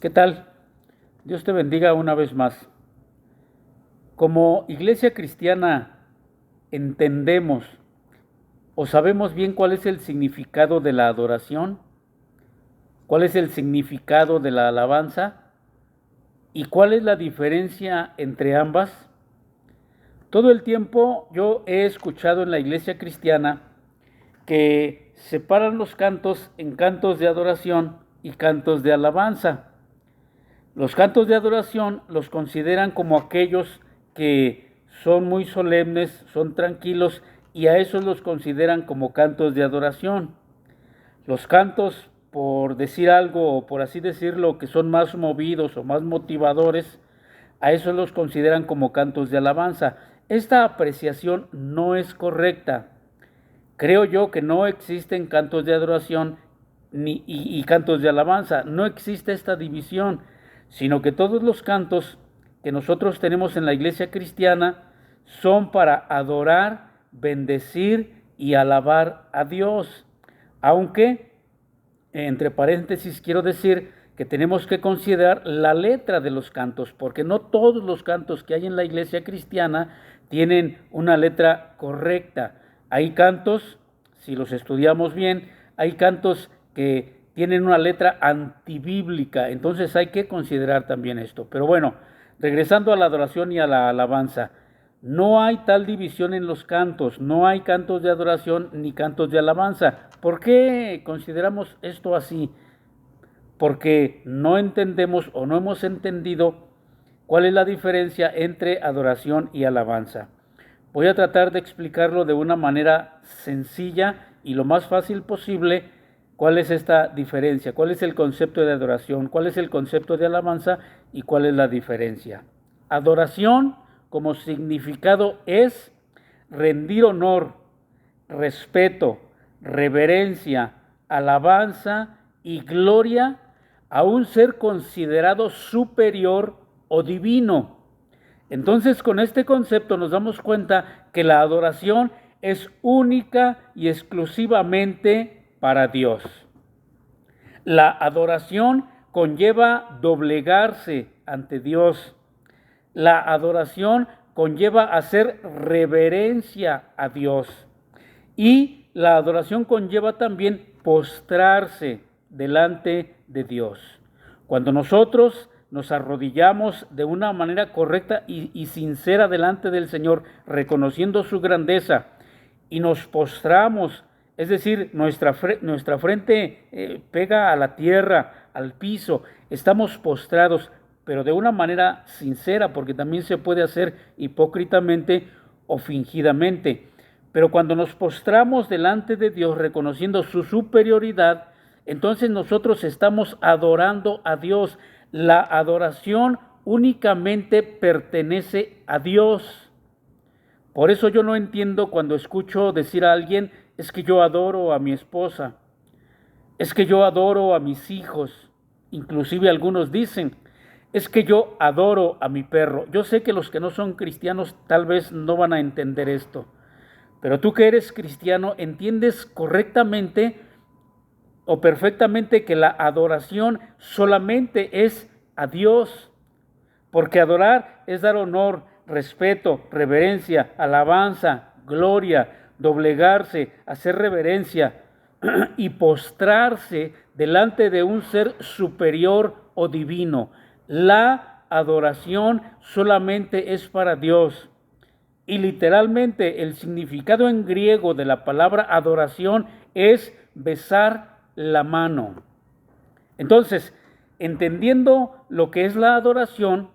¿Qué tal? Dios te bendiga una vez más. Como iglesia cristiana entendemos o sabemos bien cuál es el significado de la adoración, cuál es el significado de la alabanza y cuál es la diferencia entre ambas. Todo el tiempo yo he escuchado en la iglesia cristiana que separan los cantos en cantos de adoración y cantos de alabanza. Los cantos de adoración los consideran como aquellos que son muy solemnes, son tranquilos, y a esos los consideran como cantos de adoración. Los cantos, por decir algo o por así decirlo, que son más movidos o más motivadores, a esos los consideran como cantos de alabanza. Esta apreciación no es correcta. Creo yo que no existen cantos de adoración y cantos de alabanza. No existe esta división, sino que todos los cantos que nosotros tenemos en la iglesia cristiana son para adorar, bendecir y alabar a Dios. Aunque, entre paréntesis, quiero decir que tenemos que considerar la letra de los cantos, porque no todos los cantos que hay en la iglesia cristiana tienen una letra correcta. Hay cantos, si los estudiamos bien, hay cantos que tienen una letra antibíblica, entonces hay que considerar también esto. Pero bueno, regresando a la adoración y a la alabanza, no hay tal división en los cantos, no hay cantos de adoración ni cantos de alabanza. ¿Por qué consideramos esto así? Porque no entendemos o no hemos entendido cuál es la diferencia entre adoración y alabanza. Voy a tratar de explicarlo de una manera sencilla y lo más fácil posible. ¿Cuál es esta diferencia? ¿Cuál es el concepto de adoración? ¿Cuál es el concepto de alabanza? ¿Y cuál es la diferencia? Adoración como significado es rendir honor, respeto, reverencia, alabanza y gloria a un ser considerado superior o divino. Entonces, con este concepto nos damos cuenta que la adoración es única y exclusivamente para Dios. La adoración conlleva doblegarse ante Dios. La adoración conlleva hacer reverencia a Dios. Y la adoración conlleva también postrarse delante de Dios. Cuando nosotros nos arrodillamos de una manera correcta y sincera delante del Señor, reconociendo su grandeza, y nos postramos, es decir, nuestra frente pega a la tierra, al piso, estamos postrados, pero de una manera sincera, porque también se puede hacer hipócritamente o fingidamente. Pero cuando nos postramos delante de Dios, reconociendo su superioridad, entonces nosotros estamos adorando a Dios. La adoración únicamente pertenece a Dios. Por eso yo no entiendo cuando escucho decir a alguien, es que yo adoro a mi esposa, es que yo adoro a mis hijos. Inclusive algunos dicen, es que yo adoro a mi perro. Yo sé que los que no son cristianos tal vez no van a entender esto, pero tú que eres cristiano entiendes correctamente o perfectamente que la adoración solamente es a Dios, porque adorar es dar honor, respeto, reverencia, alabanza, gloria, doblegarse, hacer reverencia y postrarse delante de un ser superior o divino. La adoración solamente es para Dios. Y literalmente el significado en griego de la palabra adoración es besar la mano. Entonces, entendiendo lo que es la adoración,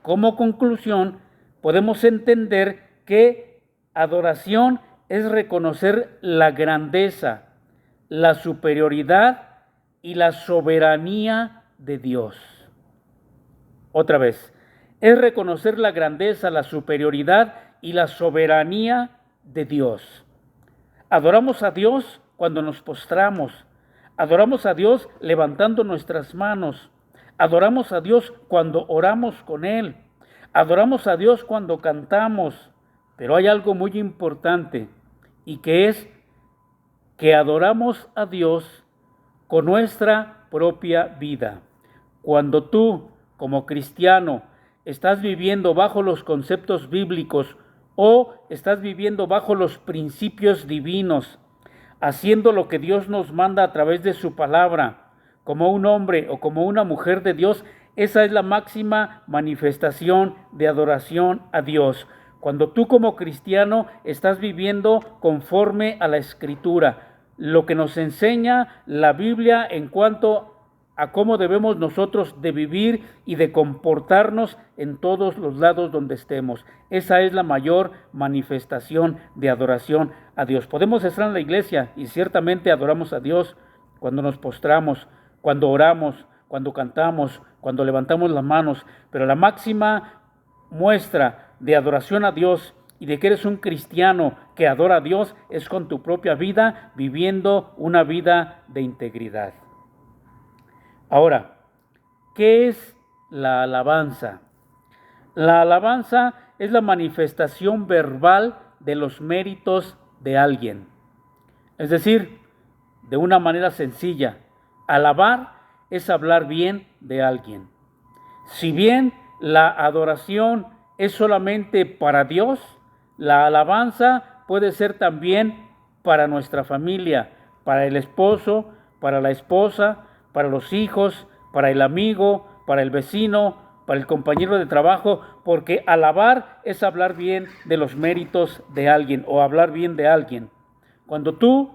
como conclusión, podemos entender que adoración es reconocer la grandeza, la superioridad y la soberanía de Dios. Otra vez, es reconocer la grandeza, la superioridad y la soberanía de Dios. Adoramos a Dios cuando nos postramos. Adoramos a Dios levantando nuestras manos. Adoramos a Dios cuando oramos con Él. Adoramos a Dios cuando cantamos. Pero hay algo muy importante, y que es que adoramos a Dios con nuestra propia vida. Cuando tú, como cristiano, estás viviendo bajo los conceptos bíblicos o estás viviendo bajo los principios divinos, haciendo lo que Dios nos manda a través de su palabra, como un hombre o como una mujer de Dios, esa es la máxima manifestación de adoración a Dios. Cuando tú como cristiano estás viviendo conforme a la Escritura, lo que nos enseña la Biblia en cuanto a cómo debemos nosotros de vivir y de comportarnos en todos los lados donde estemos. Esa es la mayor manifestación de adoración a Dios. Podemos estar en la iglesia y ciertamente adoramos a Dios cuando nos postramos, cuando oramos, cuando cantamos, cuando levantamos las manos, pero la máxima muestra de adoración a Dios y de que eres un cristiano que adora a Dios es con tu propia vida, viviendo una vida de integridad. Ahora, ¿qué es la alabanza? La alabanza es la manifestación verbal de los méritos de alguien. Es decir, de una manera sencilla, alabar es hablar bien de alguien. Si bien la adoración es solamente para Dios, la alabanza puede ser también para nuestra familia, para el esposo, para la esposa, para los hijos, para el amigo, para el vecino, para el compañero de trabajo, porque alabar es hablar bien de los méritos de alguien o hablar bien de alguien. Cuando tú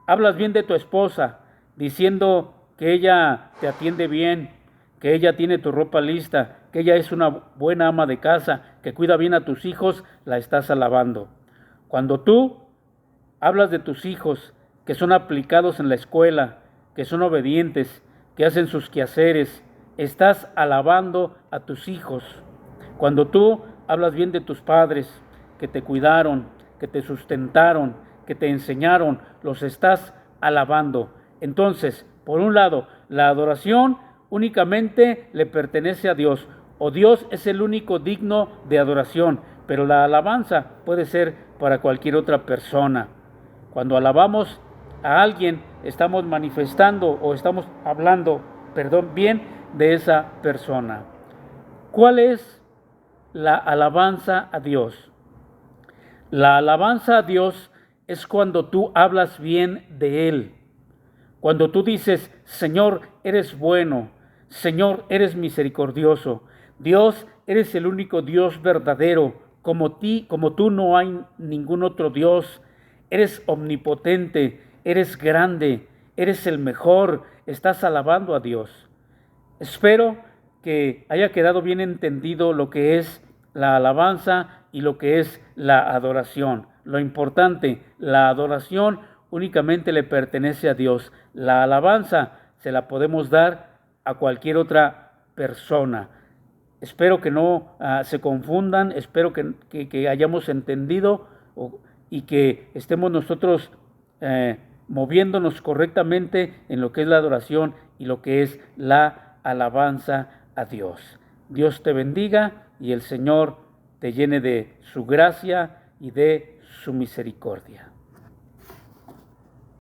hablas bien de tu esposa, diciendo que ella te atiende bien, que ella tiene tu ropa lista, que ella es una buena ama de casa, que cuida bien a tus hijos, la estás alabando. Cuando tú hablas de tus hijos, que son aplicados en la escuela, que son obedientes, que hacen sus quehaceres, estás alabando a tus hijos. Cuando tú hablas bien de tus padres, que te cuidaron, que te sustentaron, que te enseñaron, los estás alabando. Entonces, por un lado, la adoración únicamente le pertenece a Dios, o Dios es el único digno de adoración, pero la alabanza puede ser para cualquier otra persona. Cuando alabamos a alguien, estamos manifestando o estamos hablando, bien de esa persona. ¿Cuál es la alabanza a Dios? La alabanza a Dios es cuando tú hablas bien de Él. Cuando tú dices, Señor, eres bueno, Señor, eres misericordioso, Dios, eres el único Dios verdadero, como tú no hay ningún otro Dios, eres omnipotente, eres grande, eres el mejor, estás alabando a Dios. Espero que haya quedado bien entendido lo que es la alabanza y lo que es la adoración. Lo importante, la adoración únicamente le pertenece a Dios. La alabanza se la podemos dar a cualquier otra persona. Espero que no se confundan, espero que hayamos entendido y que estemos nosotros moviéndonos correctamente en lo que es la adoración y lo que es la alabanza a Dios. Dios te bendiga y el Señor te llene de su gracia y de su misericordia.